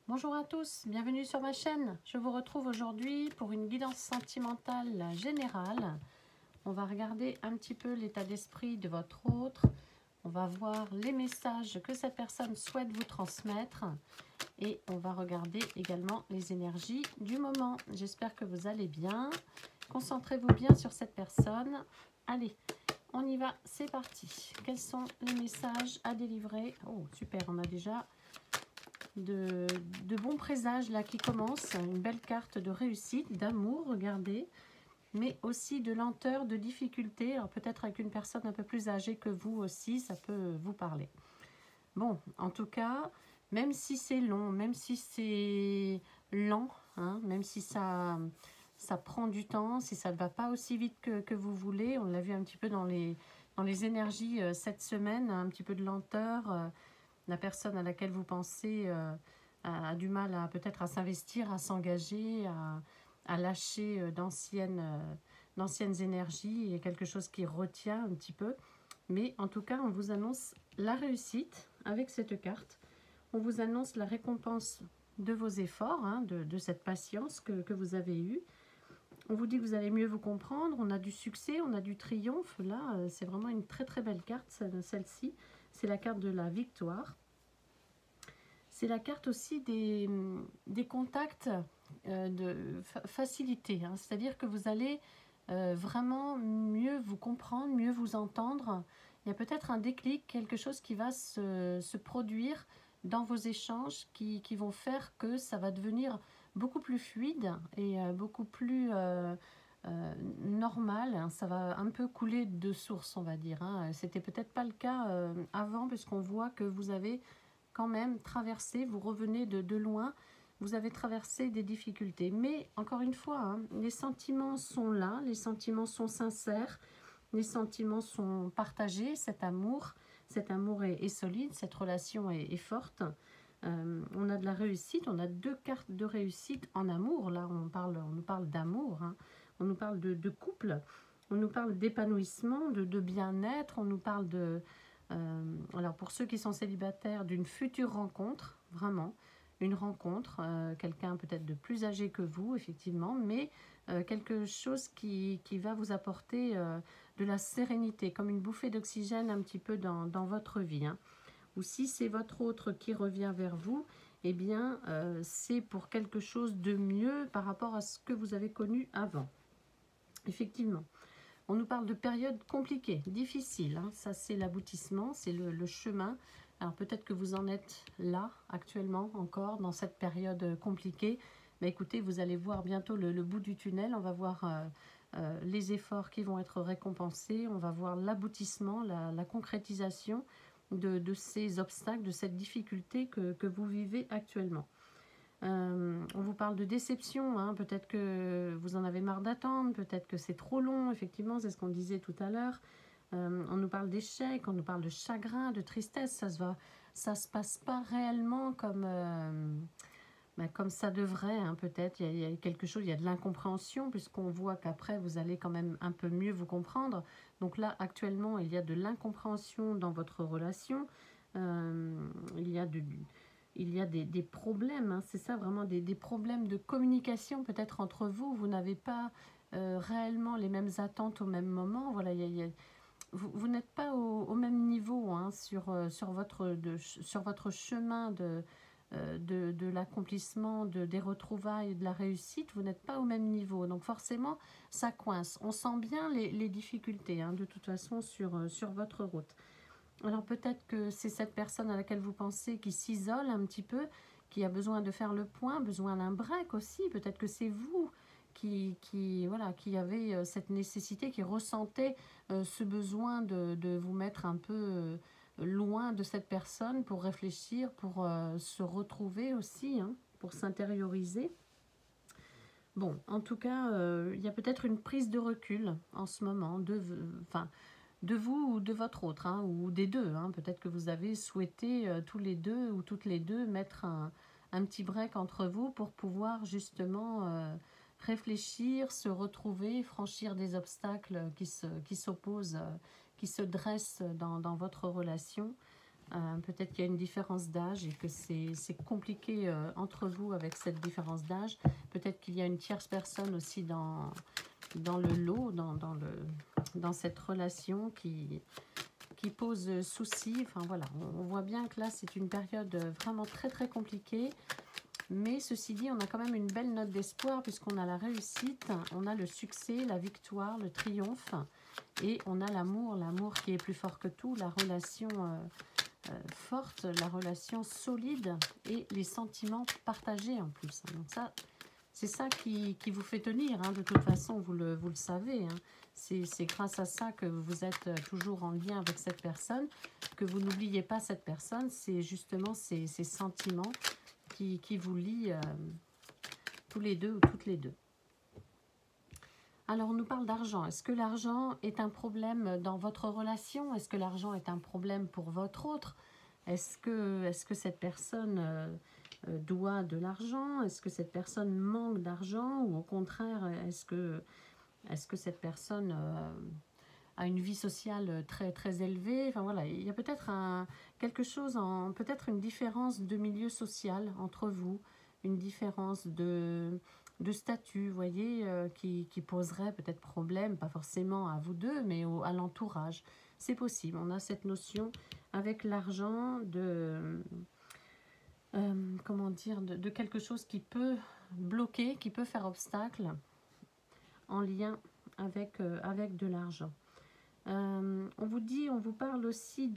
Bonjour à tous, bienvenue sur ma chaîne. Je vous retrouve aujourd'hui pour une guidance sentimentale générale. On va regarder un petit peu l'état d'esprit de votre autre. On va voir les messages que cette personne souhaite vous transmettre. Et on va regarder également les énergies du moment. J'espère que vous allez bien. Concentrez-vous bien sur cette personne. Allez, on y va, c'est parti. Quels sont les messages à délivrer? Oh, super, on a déjà de bons présages là qui commencent, une belle carte de réussite, d'amour, regardez, mais aussi de lenteur, de difficulté. Alors peut-être avec une personne un peu plus âgée que vous aussi, ça peut vous parler. Bon, en tout cas, même si c'est long, même si c'est lent, hein, même si ça prend du temps, si ça ne va pas aussi vite que vous voulez, on l'a vu un petit peu dans les énergies cette semaine, un petit peu de lenteur. La personne à laquelle vous pensez a du mal à peut-être à s'investir, à s'engager, à lâcher d'anciennes énergies. Il y a quelque chose qui retient un petit peu. Mais en tout cas, on vous annonce la réussite avec cette carte. On vous annonce la récompense de vos efforts, hein, de cette patience que vous avez eue. On vous dit que vous allez mieux vous comprendre. On a du succès, on a du triomphe. Là, c'est vraiment une très très belle carte, celle-ci. C'est la carte de la victoire. C'est la carte aussi des contacts de facilité. Hein. C'est-à-dire que vous allez vraiment mieux vous comprendre, mieux vous entendre. Il y a peut-être un déclic, quelque chose qui va se produire dans vos échanges qui vont faire que ça va devenir beaucoup plus fluide et beaucoup plus normal. Hein. Ça va un peu couler de source, on va dire. Hein. C'était peut-être pas le cas avant, puisqu'on voit que vous avez quand même traversé, vous revenez de loin, vous avez traversé des difficultés. Mais encore une fois, hein, les sentiments sont là, les sentiments sont sincères, les sentiments sont partagés, cet amour est solide, cette relation est forte. On a de la réussite, on a deux cartes de réussite en amour. Là, on nous parle d'amour, hein. On nous parle de couple, on nous parle d'épanouissement, de bien-être, on nous parle de... alors pour ceux qui sont célibataires, d'une future rencontre, vraiment, une rencontre, quelqu'un peut-être de plus âgé que vous, effectivement, mais quelque chose qui va vous apporter de la sérénité, comme une bouffée d'oxygène un petit peu dans votre vie. Hein. Ou si c'est votre autre qui revient vers vous, eh bien, c'est pour quelque chose de mieux par rapport à ce que vous avez connu avant. Effectivement. On nous parle de périodes compliquées, difficiles. Hein. Ça, c'est l'aboutissement, c'est le chemin. Alors, peut-être que vous en êtes là, actuellement, encore, dans cette période compliquée. Mais écoutez, vous allez voir bientôt le bout du tunnel. On va voir les efforts qui vont être récompensés. On va voir l'aboutissement, la concrétisation de ces obstacles, de cette difficulté que vous vivez actuellement. On vous parle de déception, hein. Peut-être que vous en avez marre d'attendre, peut-être que c'est trop long, effectivement, c'est ce qu'on disait tout à l'heure. On nous parle d'échec, on nous parle de chagrin, de tristesse, ça se passe pas réellement comme ça devrait, hein, peut-être. Il y a quelque chose, il y a de l'incompréhension, puisqu'on voit qu'après, vous allez quand même un peu mieux vous comprendre. Donc là, actuellement, il y a de l'incompréhension dans votre relation. Il y a des problèmes, hein, c'est ça vraiment, des problèmes de communication peut-être entre vous. Vous n'avez pas réellement les mêmes attentes au même moment. Voilà, vous n'êtes pas au même niveau, hein, sur votre chemin de l'accomplissement, des retrouvailles, de la réussite. Vous n'êtes pas au même niveau. Donc forcément, ça coince. On sent bien les difficultés, hein, de toute façon, sur votre route. Alors peut-être que c'est cette personne à laquelle vous pensez qui s'isole un petit peu, qui a besoin de faire le point, besoin d'un break aussi. Peut-être que c'est vous voilà, qui avez cette nécessité, qui ressentez ce besoin de vous mettre un peu loin de cette personne pour réfléchir, pour se retrouver aussi, hein, pour s'intérioriser. Bon, en tout cas, il y a peut-être une prise de recul en ce moment, de vous ou de votre autre, hein, ou des deux. Hein. Peut-être que vous avez souhaité tous les deux ou toutes les deux mettre un petit break entre vous pour pouvoir justement réfléchir, se retrouver, franchir des obstacles qui s'opposent, qui se dressent dans votre relation. Peut-être qu'il y a une différence d'âge et que c'est compliqué entre vous avec cette différence d'âge. Peut-être qu'il y a une tierce personne aussi dans le lot, dans cette relation qui pose souci. Enfin voilà, on voit bien que là c'est une période vraiment très très compliquée. Mais ceci dit, on a quand même une belle note d'espoir puisqu'on a la réussite, on a le succès, la victoire, le triomphe. Et on a l'amour qui est plus fort que tout, la relation forte, la relation solide et les sentiments partagés en plus. Donc ça, c'est ça qui vous fait tenir, hein. De toute façon, vous le savez. Hein. C'est grâce à ça que vous êtes toujours en lien avec cette personne, que vous n'oubliez pas cette personne. C'est justement ces sentiments qui vous lient tous les deux ou toutes les deux. Alors, on nous parle d'argent. Est-ce que l'argent est un problème dans votre relation? Est-ce que l'argent est un problème pour votre autre? Est-ce que cette personne doit de l'argent? Est-ce que cette personne manque d'argent? Ou au contraire, est-ce que cette personne a une vie sociale très, très élevée? Enfin voilà, il y a peut-être quelque chose, peut-être une différence de milieu social entre vous, une différence de statut, vous voyez, qui poserait peut-être problème, pas forcément à vous deux, mais à l'entourage. C'est possible, on a cette notion avec l'argent comment dire, de quelque chose qui peut bloquer, qui peut faire obstacle en lien avec de l'argent. On vous parle aussi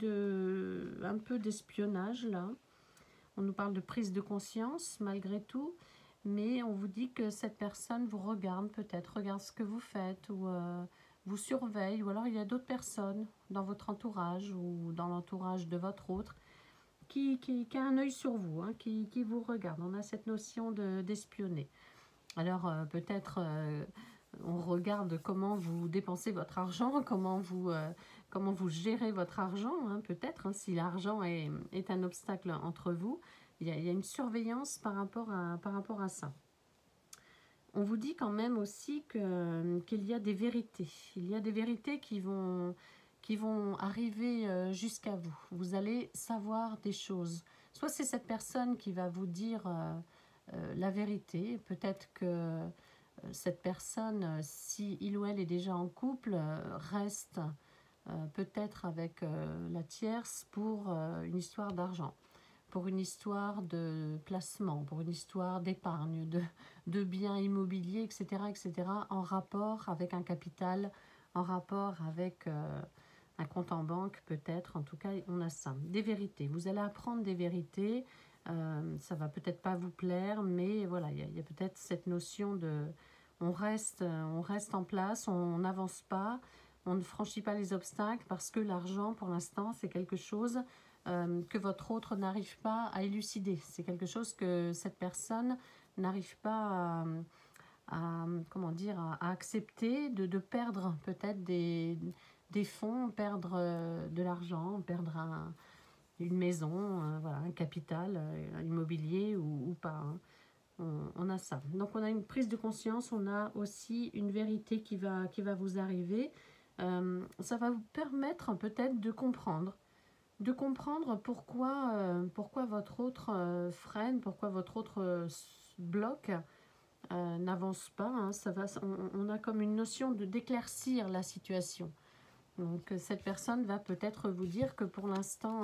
un peu d'espionnage là. On nous parle de prise de conscience malgré tout, mais on vous dit que cette personne vous regarde peut-être, regarde ce que vous faites ou vous surveille, ou alors il y a d'autres personnes dans votre entourage ou dans l'entourage de votre autre qui a un œil sur vous, hein, qui vous regarde. On a cette notion d'espionner. Alors peut-être on regarde comment vous dépensez votre argent, comment vous gérez votre argent, hein, peut-être, hein, si l'argent est un obstacle entre vous. Il y a une surveillance par rapport à ça. On vous dit quand même aussi qu'il y a des vérités. Il y a des vérités qui vont arriver jusqu'à vous. Vous allez savoir des choses. Soit c'est cette personne qui va vous dire la vérité. Peut-être que cette personne, si il ou elle est déjà en couple, reste peut-être avec la tierce pour une histoire d'argent, pour une histoire de placement, pour une histoire d'épargne, de biens immobiliers, etc., etc., en rapport avec un capital, en rapport avec un compte en banque peut-être. En tout cas, on a ça. Des vérités. Vous allez apprendre des vérités. Ça va peut-être pas vous plaire, mais voilà, il y a peut-être cette notion de... On reste en place, on n'avance pas, on ne franchit pas les obstacles parce que l'argent, pour l'instant, c'est quelque chose que votre autre n'arrive pas à élucider. C'est quelque chose que cette personne n'arrive pas comment dire, à accepter, de perdre peut-être des fonds, perdre de l'argent, perdre une maison, voilà, un capital immobilier ou pas. Hein. On a ça. Donc on a une prise de conscience, on a aussi une vérité qui va vous arriver. Ça va vous permettre peut-être de comprendre pourquoi votre autre freine, pourquoi votre autre bloque, n'avance pas. Hein. On a comme une notion d'éclaircir la situation. Donc cette personne va peut-être vous dire que pour l'instant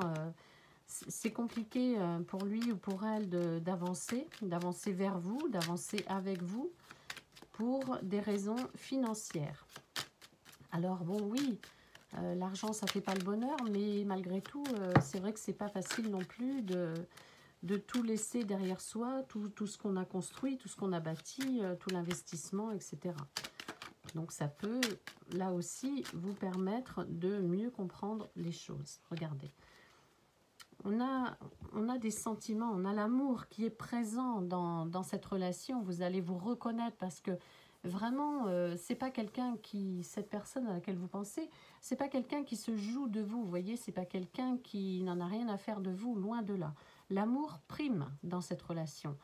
c'est compliqué pour lui ou pour elle d'avancer vers vous, d'avancer avec vous pour des raisons financières. Alors bon, oui, l'argent ça fait pas le bonheur, mais malgré tout c'est vrai que c'est pas facile non plus de tout laisser derrière soi, tout ce qu'on a construit, tout ce qu'on a bâti, tout l'investissement, etc. Donc ça peut là aussi vous permettre de mieux comprendre les choses. Regardez. On a des sentiments, on a l'amour qui est présent dans cette relation. Vous allez vous reconnaître parce que vraiment, c'est pas quelqu'un cette personne à laquelle vous pensez, c'est pas quelqu'un qui se joue de vous, vous voyez, c'est pas quelqu'un qui n'en a rien à faire de vous, loin de là. L'amour prime dans cette relation.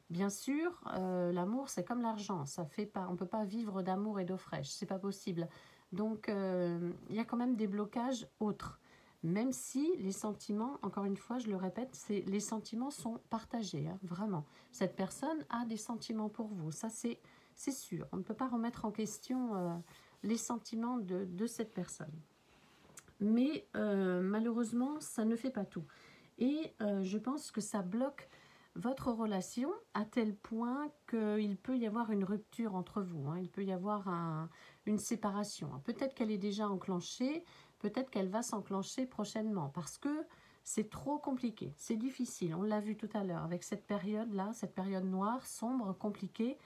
Bien sûr, l'amour c'est comme l'argent, on peut pas vivre d'amour et d'eau fraîche, c'est pas possible. Donc il y a quand même des blocages autres. Même si les sentiments, encore une fois, je le répète, les sentiments sont partagés, hein, vraiment. Cette personne a des sentiments pour vous, ça c'est sûr. On ne peut pas remettre en question les sentiments de cette personne. Mais malheureusement, ça ne fait pas tout. Et je pense que ça bloque votre relation à tel point qu'il peut y avoir une rupture entre vous, hein. Il peut y avoir une séparation. Peut-être qu'elle est déjà enclenchée, peut-être qu'elle va s'enclencher prochainement parce que c'est trop compliqué, c'est difficile. On l'a vu tout à l'heure avec cette période-là, cette période noire, sombre, compliquée.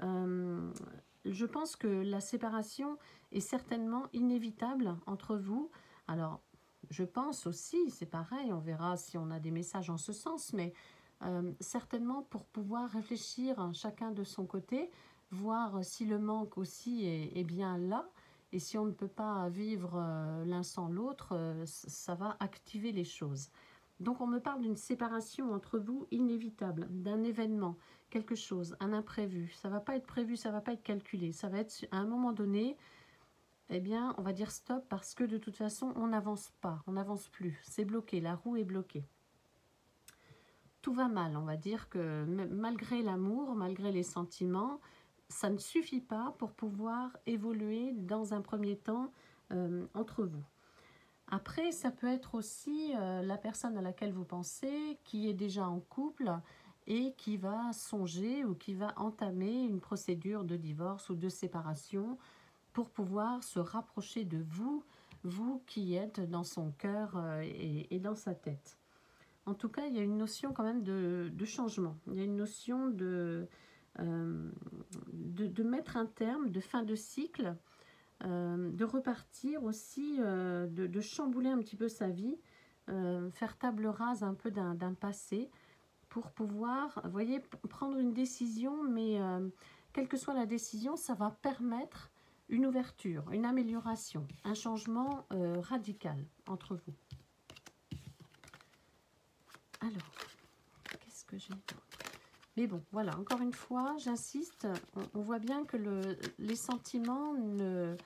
Je pense que la séparation est certainement inévitable entre vous. Alors, je pense aussi, c'est pareil, on verra si on a des messages en ce sens, mais certainement pour pouvoir réfléchir chacun de son côté, voir si le manque aussi est bien là, et si on ne peut pas vivre l'un sans l'autre, ça va activer les choses. Donc on me parle d'une séparation entre vous inévitable, d'un événement, quelque chose, un imprévu. Ça ne va pas être prévu, ça ne va pas être calculé, ça va être à un moment donné, eh bien, on va dire stop parce que de toute façon, on n'avance pas, on n'avance plus. C'est bloqué, la roue est bloquée. Tout va mal, on va dire que malgré l'amour, malgré les sentiments, ça ne suffit pas pour pouvoir évoluer dans un premier temps entre vous. Après, ça peut être aussi la personne à laquelle vous pensez qui est déjà en couple et qui va songer ou qui va entamer une procédure de divorce ou de séparation pour pouvoir se rapprocher de vous, vous qui êtes dans son cœur et dans sa tête. En tout cas, il y a une notion quand même de changement. Il y a une notion de mettre un terme, de fin de cycle, de repartir aussi, de chambouler un petit peu sa vie, faire table rase un peu d'un passé pour pouvoir, vous voyez, prendre une décision, mais quelle que soit la décision, ça va permettre une ouverture, une amélioration, un changement radical entre vous. Alors, qu'est-ce que j'ai d'autre? Mais bon, voilà, encore une fois, j'insiste, on voit bien que les sentiments ne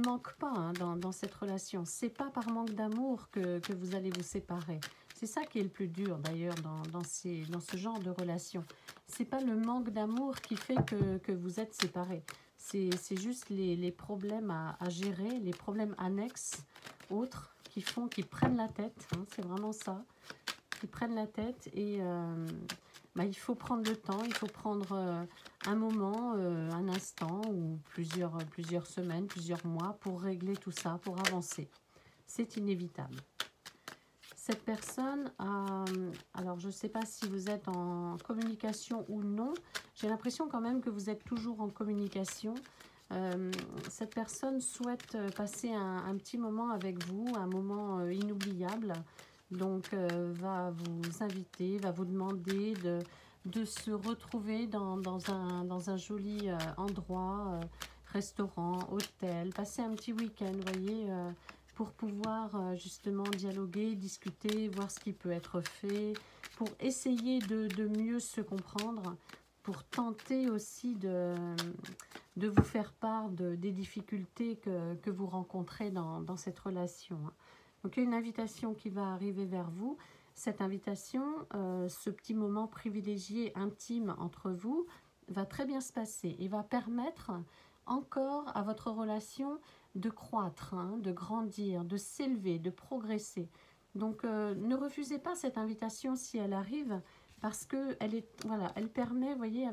manquent pas hein, dans cette relation. C'est pas par manque d'amour que vous allez vous séparer. C'est ça qui est le plus dur d'ailleurs dans ce genre de relation. C'est pas le manque d'amour qui fait que vous êtes séparés. C'est juste les problèmes à gérer, les problèmes annexes, autres, qui prennent la tête. Hein, c'est vraiment ça. Qui prennent la tête et il faut prendre le temps, il faut prendre un moment, un instant ou plusieurs semaines, plusieurs mois pour régler tout ça, pour avancer. C'est inévitable. Cette personne a, alors je ne sais pas si vous êtes en communication ou non, j'ai l'impression quand même que vous êtes toujours en communication. Cette personne souhaite passer un petit moment avec vous, un moment inoubliable. Donc, va vous inviter, va vous demander de se retrouver dans un joli endroit, restaurant, hôtel, passer un petit week-end, vous voyez, pour pouvoir justement dialoguer, discuter, voir ce qui peut être fait, pour essayer de mieux se comprendre, pour tenter aussi de vous faire part des difficultés que vous rencontrez dans cette relation. Donc, il y a une invitation qui va arriver vers vous. Cette invitation, ce petit moment privilégié, intime entre vous, va très bien se passer et va permettre encore à votre relation de croître, hein, de grandir, de s'élever, de progresser. Donc, ne refusez pas cette invitation si elle arrive parce qu'elle voilà, elle permet, vous voyez,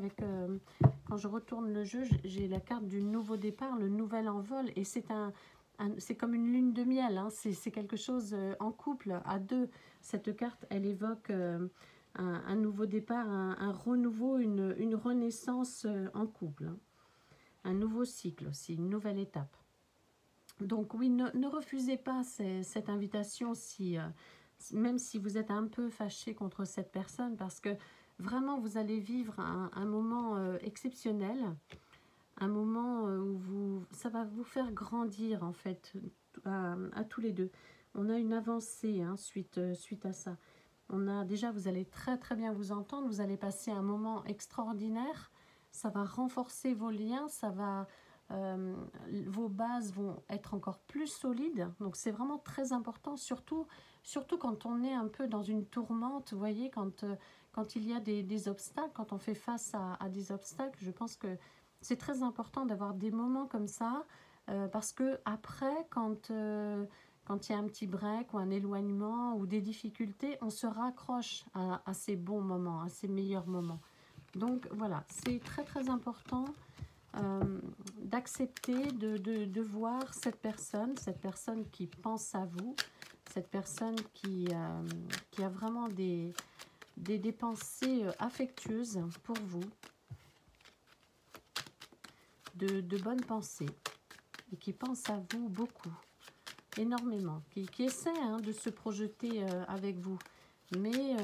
quand je retourne le jeu, j'ai la carte du nouveau départ, le nouvel envol et c'est comme une lune de miel, hein. C'est quelque chose en couple, à deux. Cette carte, elle évoque un nouveau départ, un renouveau, une renaissance en couple. Hein. Un nouveau cycle aussi, une nouvelle étape. Donc oui, ne refusez pas cette invitation, même si vous êtes un peu fâché contre cette personne, parce que vraiment, vous allez vivre un moment exceptionnel. Un moment où ça va vous faire grandir en fait à tous les deux. On a une avancée hein, suite à ça. Déjà, vous allez très très bien vous entendre, vous allez passer un moment extraordinaire, ça va renforcer vos liens, ça va vos bases vont être encore plus solides. Donc c'est vraiment très important, surtout quand on est un peu dans une tourmente, vous voyez, quand il y a des obstacles, quand on fait face à des obstacles. Je pense que c'est très important d'avoir des moments comme ça, parce que après, quand il y a un petit break ou un éloignement ou des difficultés, on se raccroche à ces bons moments, à ces meilleurs moments. Donc voilà, c'est très très important d'accepter de voir cette personne qui pense à vous, cette personne qui a vraiment des pensées affectueuses pour vous, de bonnes pensées, et qui pense à vous beaucoup, énormément, qui essaie de se projeter avec vous. Mais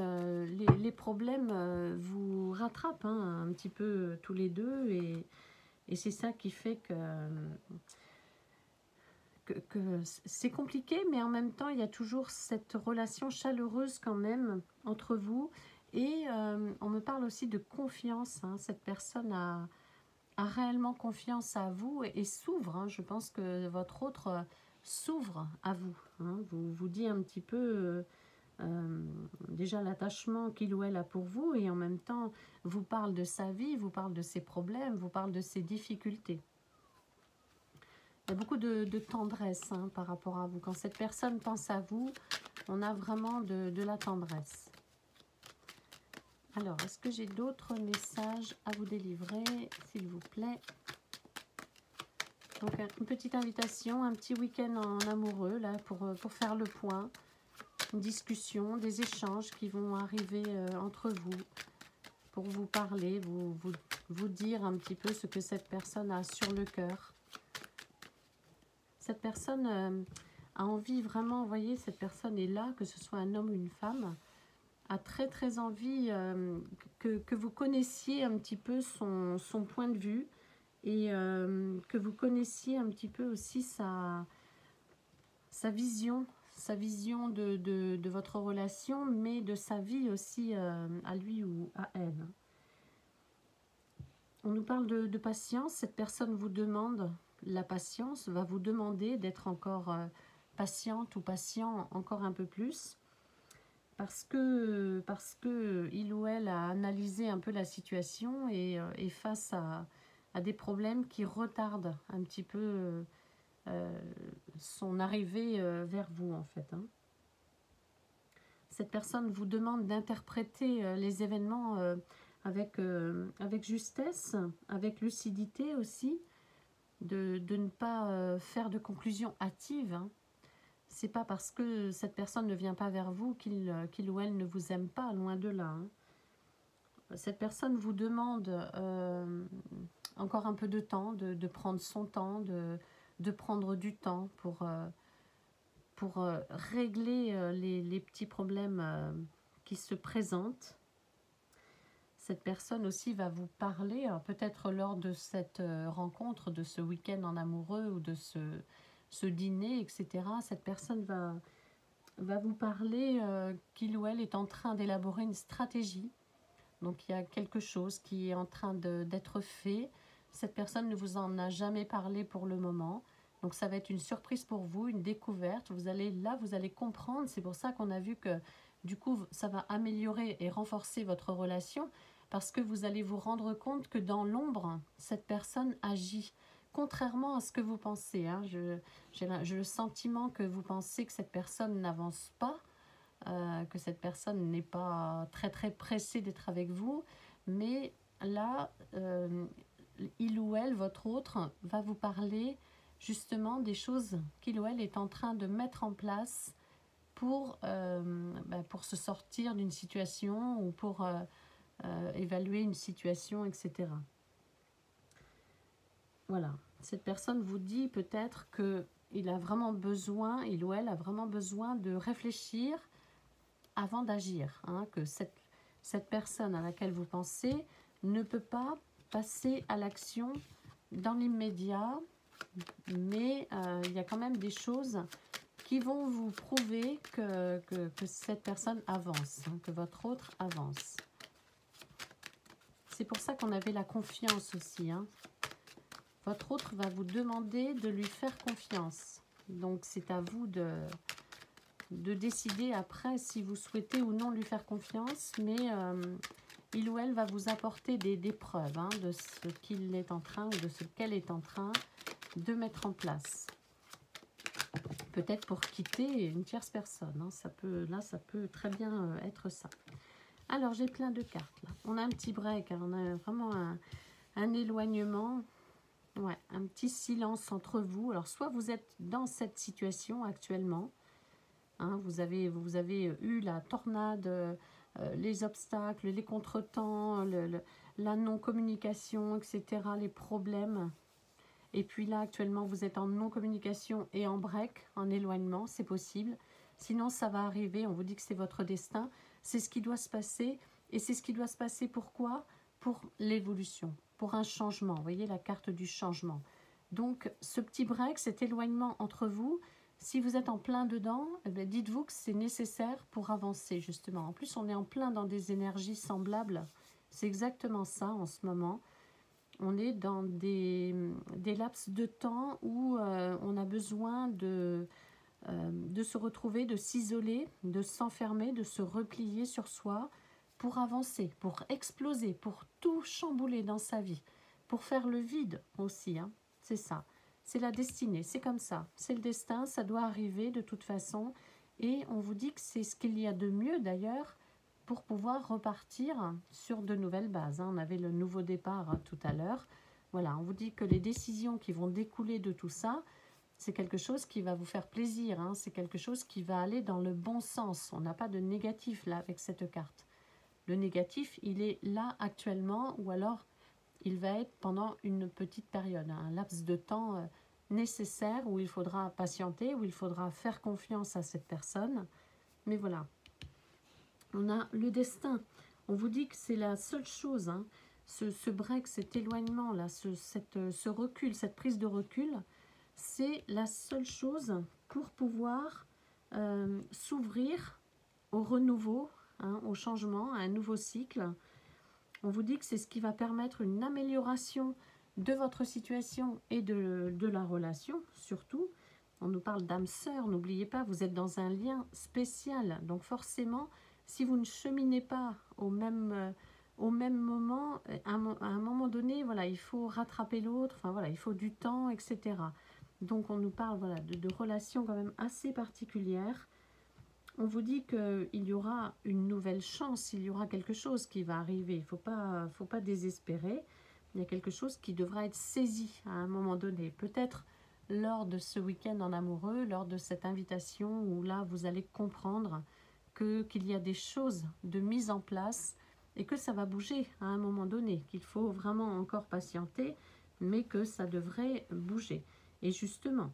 les problèmes vous rattrapent un petit peu tous les deux, et c'est ça qui fait que c'est compliqué, mais en même temps, il y a toujours cette relation chaleureuse quand même entre vous. Et on me parle aussi de confiance. Cette personne a réellement confiance à vous et s'ouvre. Je pense que votre autre s'ouvre à vous. Vous dit un petit peu déjà l'attachement qu'il ou elle a pour vous, et en même temps vous parle de sa vie, vous parle de ses problèmes, vous parle de ses difficultés. Il y a beaucoup de tendresse par rapport à vous. Quand cette personne pense à vous, on a vraiment de la tendresse. Alors, est-ce que j'ai d'autres messages à vous délivrer, s'il vous plaît? Donc, une petite invitation, un petit week-end en amoureux, là, pour faire le point. Une discussion, des échanges qui vont arriver entre vous, pour vous parler, vous dire un petit peu ce que cette personne a sur le cœur. Cette personne a envie vraiment, vous voyez, cette personne est là, que ce soit un homme ou une femme, a très très envie que vous connaissiez un petit peu son point de vue, et que vous connaissiez un petit peu aussi sa vision de votre relation, mais de sa vie aussi à lui ou à elle. On nous parle de patience. Cette personne vous demande la patience, va vous demander d'être encore patiente ou patient encore un peu plus, parce que il ou elle a analysé un peu la situation et est face à des problèmes qui retardent un petit peu son arrivée vers vous, en fait. Cette personne vous demande d'interpréter les événements avec justesse, avec lucidité aussi, de ne pas faire de conclusions hâtives. C'est pas parce que cette personne ne vient pas vers vous qu'il ou elle ne vous aime pas, loin de là. Cette personne vous demande encore un peu de temps, de prendre son temps, de prendre du temps pour régler les petits problèmes qui se présentent. Cette personne aussi va vous parler, peut-être lors de cette rencontre, de ce week-end en amoureux ou de ce dîner, etc. Cette personne va vous parler qu'il ou elle est en train d'élaborer une stratégie. Donc il y a quelque chose qui est en train d'être fait. Cette personne ne vous en a jamais parlé pour le moment. Donc ça va être une surprise pour vous, une découverte. Vous allez comprendre. C'est pour ça qu'on a vu que du coup ça va améliorer et renforcer votre relation, parce que vous allez vous rendre compte que dans l'ombre, cette personne agit contrairement à ce que vous pensez. J'ai le sentiment que vous pensez que cette personne n'avance pas, que cette personne n'est pas très très pressée d'être avec vous, mais là, il ou elle, votre autre, va vous parler justement des choses qu'il ou elle est en train de mettre en place pour se sortir d'une situation ou pour évaluer une situation, etc. Voilà, cette personne vous dit peut-être qu'il a vraiment besoin, il ou elle a vraiment besoin de réfléchir avant d'agir, que cette personne à laquelle vous pensez ne peut pas passer à l'action dans l'immédiat, mais il y a quand même des choses qui vont vous prouver que cette personne avance, que votre autre avance. C'est pour ça qu'on avait la confiance aussi. Votre autre va vous demander de lui faire confiance. Donc, c'est à vous de décider après si vous souhaitez ou non lui faire confiance. Mais il ou elle va vous apporter des preuves hein, de ce qu'il est en train ou de ce qu'elle est en train de mettre en place. Peut-être pour quitter une tierce personne. Hein. Là, ça peut très bien être ça. Alors, j'ai plein de cartes. Là. On a un petit break. Hein. On a vraiment un éloignement. Ouais, un petit silence entre vous. Alors, soit vous êtes dans cette situation actuellement. Hein, vous avez eu la tornade, les obstacles, les contretemps, la non-communication, etc., les problèmes. Et puis là, actuellement, vous êtes en non-communication et en break, en éloignement, c'est possible. Sinon, ça va arriver, on vous dit que c'est votre destin. C'est ce qui doit se passer. Et c'est ce qui doit se passer pourquoi? Pour l'évolution, pour un changement. Vous voyez la carte du changement. Donc, ce petit break, cet éloignement entre vous, si vous êtes en plein dedans, eh bien, dites-vous que c'est nécessaire pour avancer, justement. En plus, on est en plein dans des énergies semblables. C'est exactement ça en ce moment. On est dans des laps de temps où on a besoin de se retrouver, de s'isoler, de s'enfermer, de se replier sur soi pour avancer, pour exploser, pour tout chambouler dans sa vie, pour faire le vide aussi. Hein. C'est ça. C'est la destinée, c'est comme ça. C'est le destin, ça doit arriver de toute façon. Et on vous dit que c'est ce qu'il y a de mieux d'ailleurs pour pouvoir repartir sur de nouvelles bases. Hein. On avait le nouveau départ hein, tout à l'heure. Voilà, on vous dit que les décisions qui vont découler de tout ça, c'est quelque chose qui va vous faire plaisir. Hein. C'est quelque chose qui va aller dans le bon sens. On n'a pas de négatif là avec cette carte. Le négatif, il est là actuellement ou alors il va être pendant une petite période, un laps de temps nécessaire où il faudra patienter, où il faudra faire confiance à cette personne. Mais voilà, on a le destin. On vous dit que c'est la seule chose, hein, ce break, cet éloignement, là, ce recul, cette prise de recul, c'est la seule chose pour pouvoir s'ouvrir au renouveau, hein, au changement, à un nouveau cycle. On vous dit que c'est ce qui va permettre une amélioration de votre situation et de la relation, surtout. On nous parle d'âme sœur, n'oubliez pas, vous êtes dans un lien spécial. Donc forcément, si vous ne cheminez pas au même moment, à un moment donné, voilà, il faut rattraper l'autre, enfin voilà, il faut du temps, etc. Donc on nous parle voilà, de relations quand même assez particulières. On vous dit qu'il y aura une nouvelle chance, il y aura quelque chose qui va arriver. Il ne faut pas désespérer. Il y a quelque chose qui devra être saisi à un moment donné. Peut-être lors de ce week-end en amoureux, lors de cette invitation où là, vous allez comprendre qu'il y a des choses de mise en place et que ça va bouger à un moment donné, qu'il faut vraiment encore patienter, mais que ça devrait bouger. Et justement,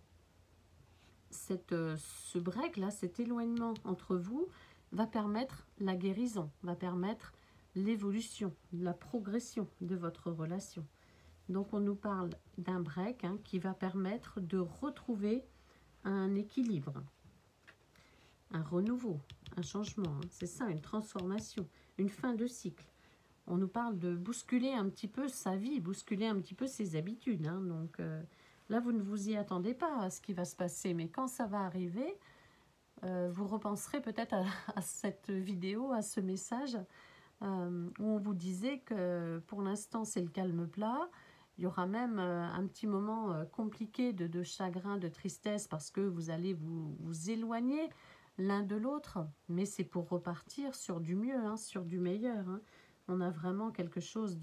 ce break-là, cet éloignement entre vous va permettre la guérison, va permettre l'évolution, la progression de votre relation. Donc on nous parle d'un break hein, qui va permettre de retrouver un équilibre, un renouveau, un changement. Hein. C'est ça, une transformation, une fin de cycle. On nous parle de bousculer un petit peu sa vie, bousculer un petit peu ses habitudes. Hein. Donc là, vous ne vous y attendez pas à ce qui va se passer, mais quand ça va arriver, vous repenserez peut-être à cette vidéo, à ce message, où on vous disait que pour l'instant, c'est le calme plat. Il y aura même un petit moment compliqué de chagrin, de tristesse, parce que vous allez vous éloigner l'un de l'autre, mais c'est pour repartir sur du mieux, hein, sur du meilleur. Hein. On a vraiment quelque chose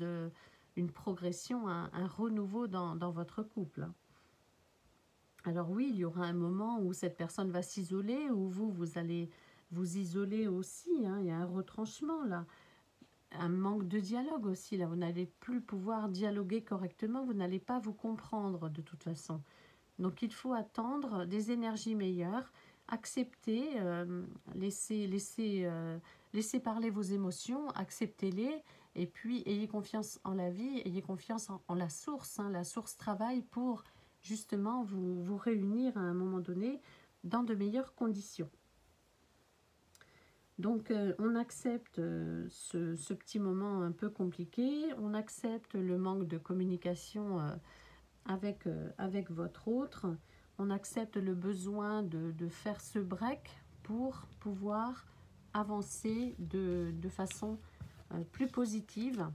une progression, un renouveau dans votre couple. Alors oui, il y aura un moment où cette personne va s'isoler, où vous allez vous isoler aussi. Hein. Il y a un retranchement là, un manque de dialogue aussi. Là, vous n'allez plus pouvoir dialoguer correctement, vous n'allez pas vous comprendre de toute façon. Donc il faut attendre des énergies meilleures, accepter, laisser parler vos émotions, acceptez-les, et puis ayez confiance en la vie, ayez confiance en la source. Hein. La source travaille pour justement vous réunir à un moment donné dans de meilleures conditions. Donc on accepte ce petit moment un peu compliqué, on accepte le manque de communication avec votre autre. On accepte le besoin de faire ce break pour pouvoir avancer de façon plus positive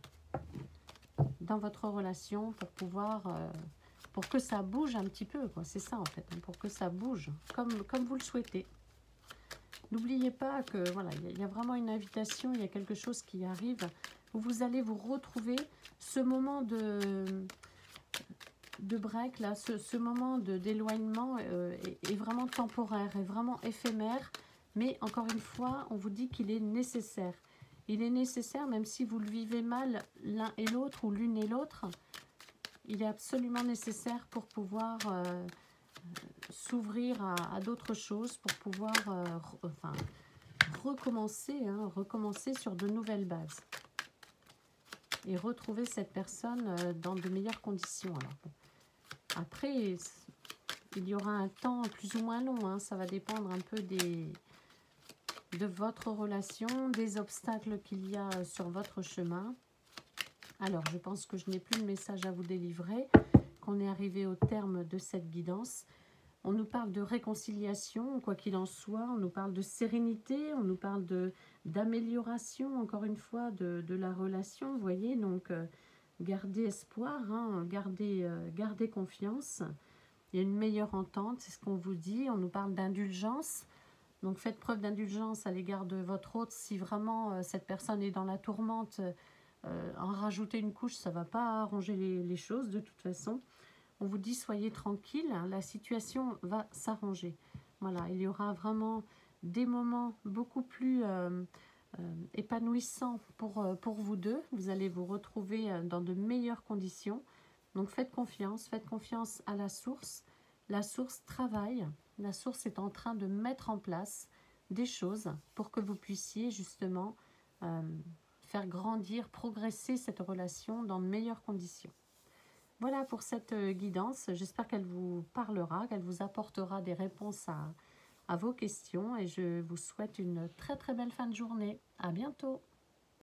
dans votre relation, pour pouvoir pour que ça bouge un petit peu, quoi. C'est ça en fait, hein, pour que ça bouge comme vous le souhaitez. N'oubliez pas que voilà, il y a vraiment une invitation, il y a quelque chose qui arrive où vous allez vous retrouver. Ce moment de break là, ce moment d'éloignement est vraiment temporaire, est vraiment éphémère, mais encore une fois, on vous dit qu'il est nécessaire. Il est nécessaire, même si vous le vivez mal l'un et l'autre ou l'une et l'autre, il est absolument nécessaire pour pouvoir s'ouvrir à d'autres choses, pour pouvoir recommencer, hein, recommencer sur de nouvelles bases et retrouver cette personne dans de meilleures conditions. Alors, bon. Après, il y aura un temps plus ou moins long, hein, ça va dépendre un peu de votre relation, des obstacles qu'il y a sur votre chemin. Alors, je pense que je n'ai plus de message à vous délivrer, qu'on est arrivé au terme de cette guidance. On nous parle de réconciliation, quoi qu'il en soit, on nous parle de sérénité, on nous parle d'amélioration, encore une fois, de la relation, vous voyez. Donc, gardez espoir, hein, gardez confiance. Il y a une meilleure entente, c'est ce qu'on vous dit. On nous parle d'indulgence. Donc, faites preuve d'indulgence à l'égard de votre autre. Si vraiment cette personne est dans la tourmente, en rajouter une couche, ça ne va pas arranger les choses de toute façon. On vous dit soyez tranquille, la situation va s'arranger. Voilà, il y aura vraiment des moments beaucoup plus épanouissants pour vous deux. Vous allez vous retrouver dans de meilleures conditions. Donc faites confiance à la source. La source travaille, la source est en train de mettre en place des choses pour que vous puissiez justement faire grandir, progresser cette relation dans de meilleures conditions. Voilà pour cette guidance. J'espère qu'elle vous parlera, qu'elle vous apportera des réponses à vos questions. Et je vous souhaite une très très belle fin de journée. À bientôt.